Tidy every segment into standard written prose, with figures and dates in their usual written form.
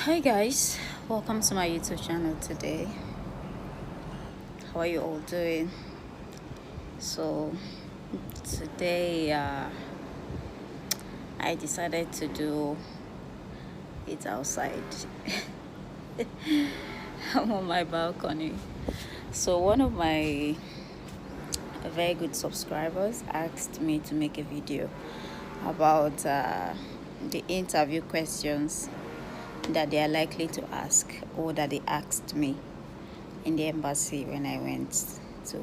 Hi guys, welcome to my YouTube channel today. How are you all doing? So today I decided to do it outside. I'm on my balcony. So one of my very good subscribers asked me to make a video about the interview questions that they are likely to ask, or that they asked me in the embassy when I went to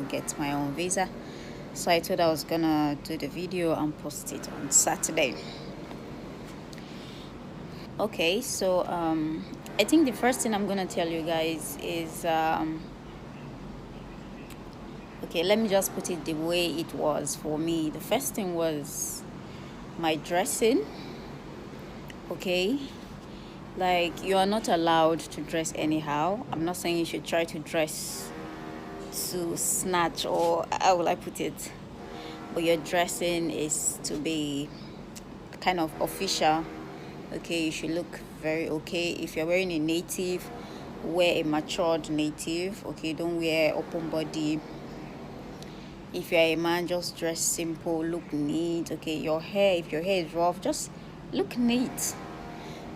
get my own visa. So I thought I was gonna do the video and post it on Saturday. Okay, so I think the first thing I'm gonna tell you guys is okay, let me just put it the way it was for me. The first thing was my dressing. Okay, like, you are not allowed to dress anyhow. I'm not saying you should try to dress to snatch, or how will I put it, but your dressing is to be kind of official. Okay, you should look very okay. If you're wearing a native, wear a matured native. Okay, don't wear open body. If you're a man, just dress simple, look neat. Okay, your hair, if your hair is rough, just look neat.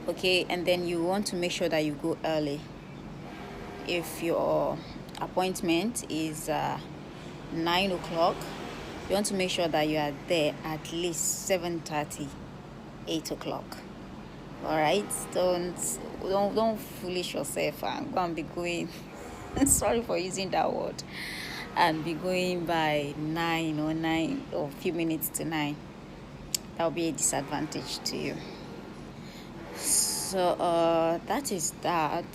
Okay, and then you want to make sure that you go early. If your appointment is 9 o'clock, you want to make sure that you are there at least 7:30, 8 o'clock. All right, don't foolish yourself and go and be going sorry for using that word, and be going by 9 or a few minutes to 9. That will be a disadvantage to you. So that is that.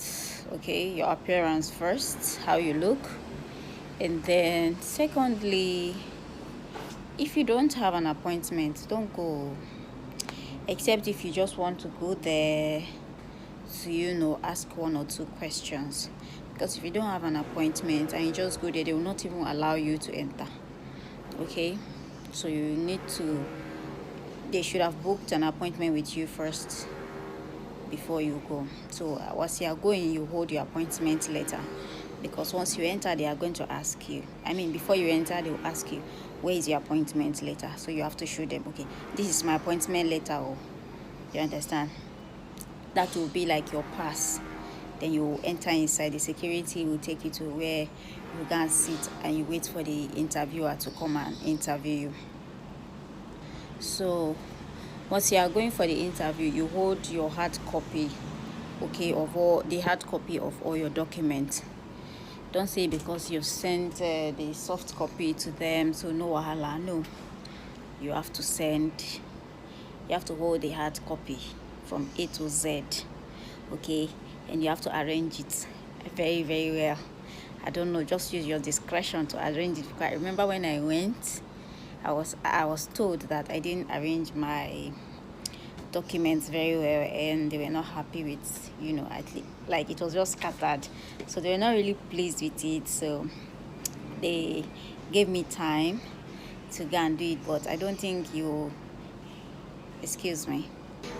Okay, your appearance first, how you look, and then secondly, if you don't have an appointment, don't go, except if you just want to go there to ask one or two questions. Because if you don't have an appointment and you just go there, they will not even allow you to enter. Okay, so you need to, they should have booked an appointment with you first before you go. So once you are going, you hold your appointment letter, because once you enter, they are going to ask you, before you enter, they will ask you, where is your appointment letter? So you have to show them, okay, this is my appointment letter. Oh, you understand? That will be like your pass. Then you enter inside. The security will take you to where you go and sit, and you wait for the interviewer to come and interview you. So once you are going for the interview, you hold your hard copy, okay, of all the hard copy of all your documents. Don't say because you've sent the soft copy to them, so no wahala. No, you have to hold the hard copy from A to Z. Okay, and you have to arrange it very, very well. I don't know, just use your discretion to arrange it. Because I remember when I went, I was told that I didn't arrange my documents very well, and they were not happy with, at least, like, it was just scattered, so they were not really pleased with it. So they gave me time to go and do it, but I don't think you, excuse me.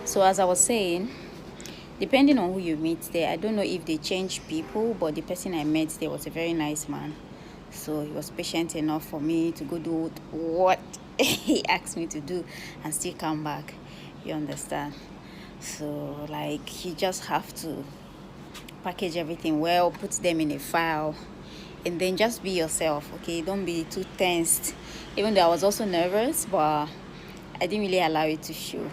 So as I was saying, depending on who you meet there, I don't know if they change people, but the person I met there was a very nice man. So he was patient enough for me to go do what he asked me to do and still come back. You understand? So, like, you just have to package everything well, put them in a file, and then just be yourself. Okay, don't be too tensed. Even though I was also nervous, but I didn't really allow it to show.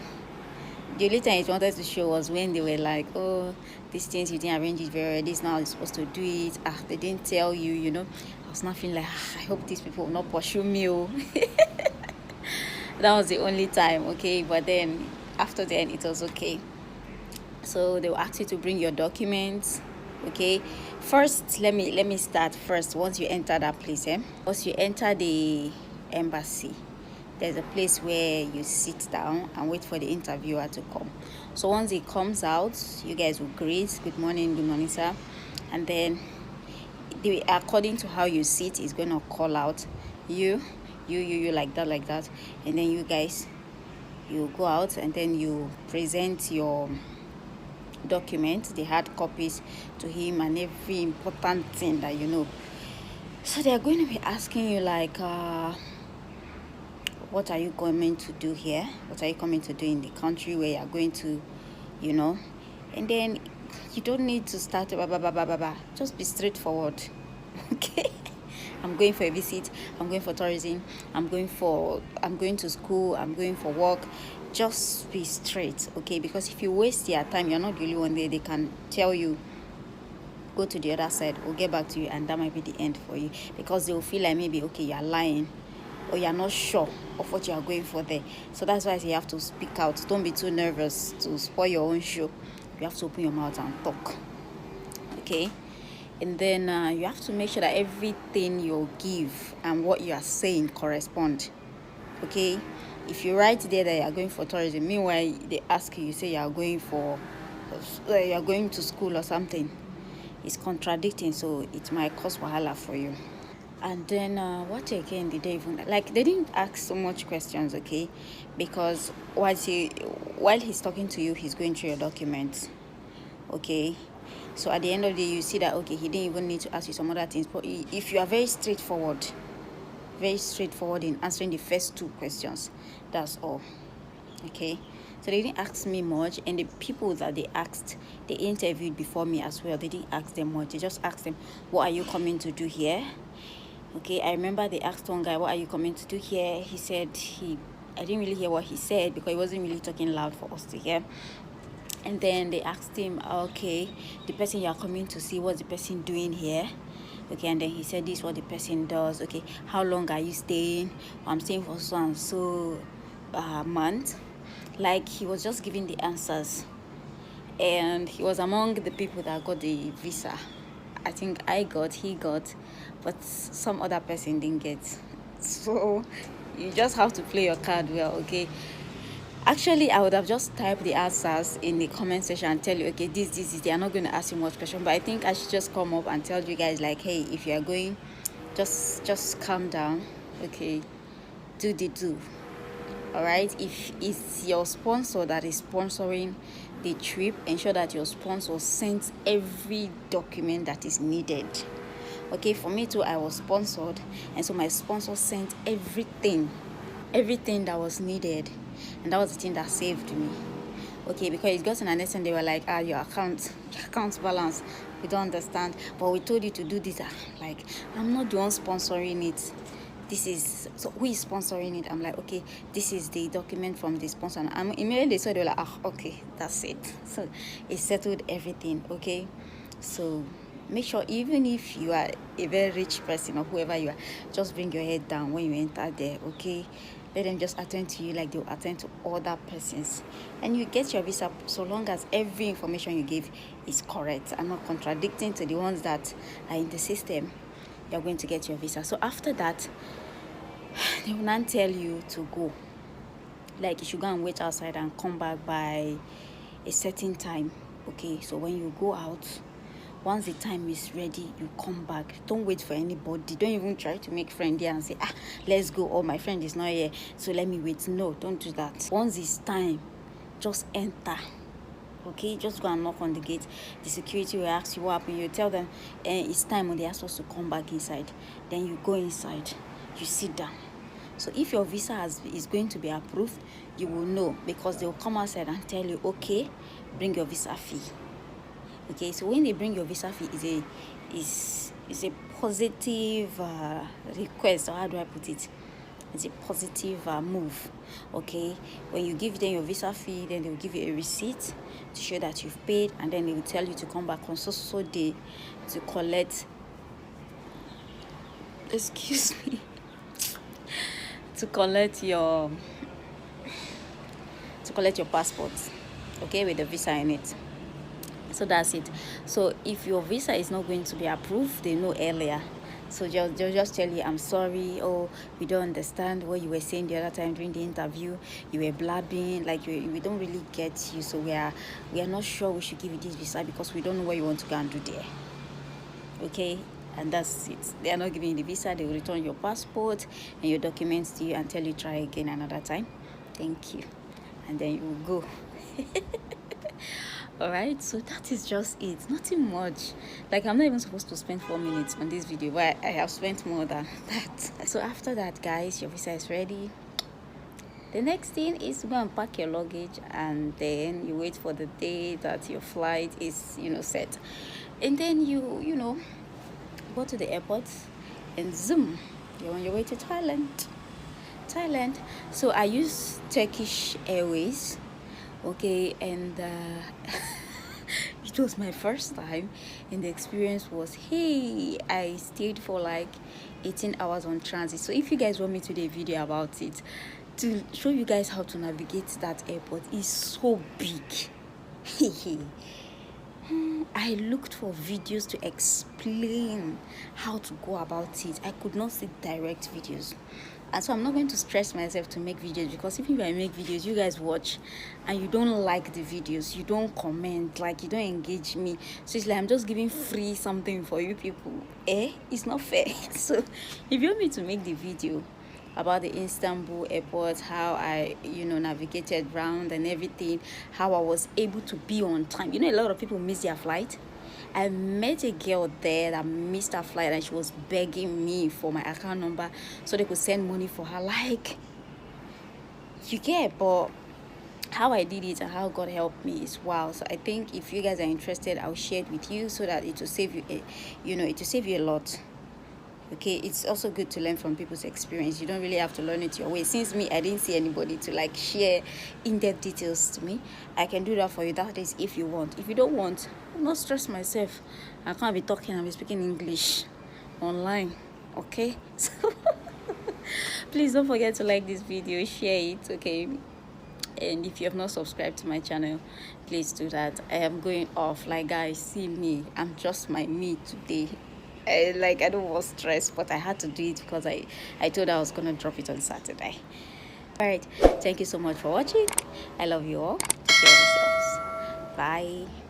The only time it wanted to show was when they were like, oh, these things you didn't arrange it very well, this is now how you're supposed to do it. They didn't tell you. I was not feeling like, I hope these people will not pursue me. That was the only time. Okay, but then after then it was okay. So they will ask you to bring your documents. Okay, first let me start first. Once you enter that place, once you enter the embassy, there's a place where you sit down and wait for the interviewer to come. So once he comes out, you guys will greet, good morning, sir, and then according to how you sit, is going to call out you like that, and then you guys, you go out, and then you present your documents, the hard copies to him, and every important thing that you know. So they're going to be asking you like, what are you coming to do here? What are you coming to do in the country where you're going to, you know? And then you don't need to start blah, blah, blah, blah, blah, blah. Just be straightforward. Okay? I'm going for a visit, I'm going for tourism, I'm going to school, I'm going for work. Just be straight, okay? Because if you waste your time, you're not the only one there. They can tell you, go to the other side, we'll get back to you, and that might be the end for you, because they'll feel like maybe, okay, you're lying, or you're not sure of what you're going for there. So that's why you have to speak out. Don't be too nervous to spoil your own show. You have to open your mouth and talk, okay? And then you have to make sure that everything you give and what you are saying correspond, okay? If you write there that you are going for tourism, meanwhile they ask you, you say you are going to school or something, it's contradicting, so it might cause wahala for you. And then what again did they even like? They didn't ask so much questions, okay? Because while he's talking to you, he's going through your documents, okay? So at the end of the day, you see that, okay, he didn't even need to ask you some other things. But if you are very straightforward in answering the first two questions, that's all, okay? So they didn't ask me much, and the people that they asked, they interviewed before me as well. They didn't ask them much. They just asked them, what are you coming to do here? Okay, I remember they asked one guy, what are you coming to do here? He said I didn't really hear what he said because he wasn't really talking loud for us to hear. And then they asked him, okay, the person you are coming to see, what's the person doing here? Okay, and then he said, this is what the person does. Okay, how long are you staying? I'm staying for so and so month. Like, he was just giving the answers. And he was among the people that got the visa. I think he got, but some other person didn't get. So you just have to play your card well, okay? Actually, I would have just typed the answers in the comment section and tell you, okay, this, they are not going to ask you much question. But I think I should just come up and tell you guys, like, hey, if you are going, just calm down, okay? Do. All right? If it's your sponsor that is sponsoring the trip, ensure that your sponsor sends every document that is needed. Okay, for me too, I was sponsored, and so my sponsor sent everything that was needed, and that was the thing that saved me. Okay, because it got to an extent they were like, your account balance, we don't understand, but we told you to do this. Like, I'm not the one sponsoring it. So who is sponsoring it? I'm like, okay, this is the document from the sponsor. And immediately they were like, okay, that's it. So it settled everything, okay? So make sure, even if you are a very rich person or whoever you are, just bring your head down when you enter there, okay? Let them just attend to you like they'll attend to other persons. And you get your visa so long as every information you give is correct and not contradicting to the ones that are in the system. You're going to get your visa. So after that, they will not tell you to go. Like, you should go and wait outside and come back by a certain time. Okay, so when you go out, once the time is ready, you come back. Don't wait for anybody. Don't even try to make friend here and say, let's go. Oh, my friend is not here, so let me wait. No, don't do that. Once it's time, just enter. Okay, just go and knock on the gate. The security will ask you what happened. You tell them it's time when they are supposed to come back inside. Then you go inside, you sit down. So if your visa is going to be approved, you will know, because they will come outside and tell you, okay, bring your visa fee. Okay, so when they bring your visa fee, is a positive request, or how do I put it? It's a positive move. Okay, when you give them your visa fee, then they will give you a receipt to show that you've paid, and then they will tell you to come back on so day to collect. Excuse me. To collect your passport. Okay, with the visa in it. So that's it. So if your visa is not going to be approved, they know earlier. So they'll just tell you, I'm sorry, oh, we don't understand what you were saying the other time during the interview. You were blabbing, like we don't really get you. So we are not sure we should give you this visa because we don't know what you want to go and do there. Okay, and that's it. They are not giving you the visa. They will return your passport and your documents to you and tell you try again another time. Thank you. And then you will go. All right, so that is just it, nothing much. Like, I'm not even supposed to spend 4 minutes on this video, but I have spent more than that. So after that, guys, your visa is ready. The next thing is to go and pack your luggage, and then you wait for the day that your flight is, set. And then you go to the airport, and zoom, you're on your way to Thailand. So I use Turkish Airways, okay, and it was my first time, and the experience was, hey, I stayed for like 18 hours on transit. So if you guys want me to do a video about it, to show you guys how to navigate that airport, is so big. I looked for videos to explain how to go about it. I could not see direct videos, and so I'm not going to stress myself to make videos, because if I make videos, you guys watch and you don't like the videos, you don't comment, like you don't engage me, so it's like I'm just giving free something for you people. It's not fair. So if you want me to make the video about the Istanbul airport, how I navigated around and everything, how I was able to be on time. A lot of people miss their flight. I met a girl there that missed her flight, and she was begging me for my account number so they could send money for her. Like, you get, but how I did it and how God helped me is wow. So I think if you guys are interested, I'll share it with you so that it will save you, it will save you a lot. Okay, it's also good to learn from people's experience. You don't really have to learn it your way. Since me, I didn't see anybody to like share in-depth details to me. I can do that for you. That is if you want. If you don't want, I'll not stress myself. I can't be talking, I'll be speaking English online. Okay, so please don't forget to like this video, share it, okay? And if you have not subscribed to my channel, please do that. I am going off. Like, guys, see me, I'm just my me today. I don't want stress, but I had to do it because I told I was gonna drop it on Saturday. All right, thank you so much for watching. I love you all. Take care of yourselves. Bye.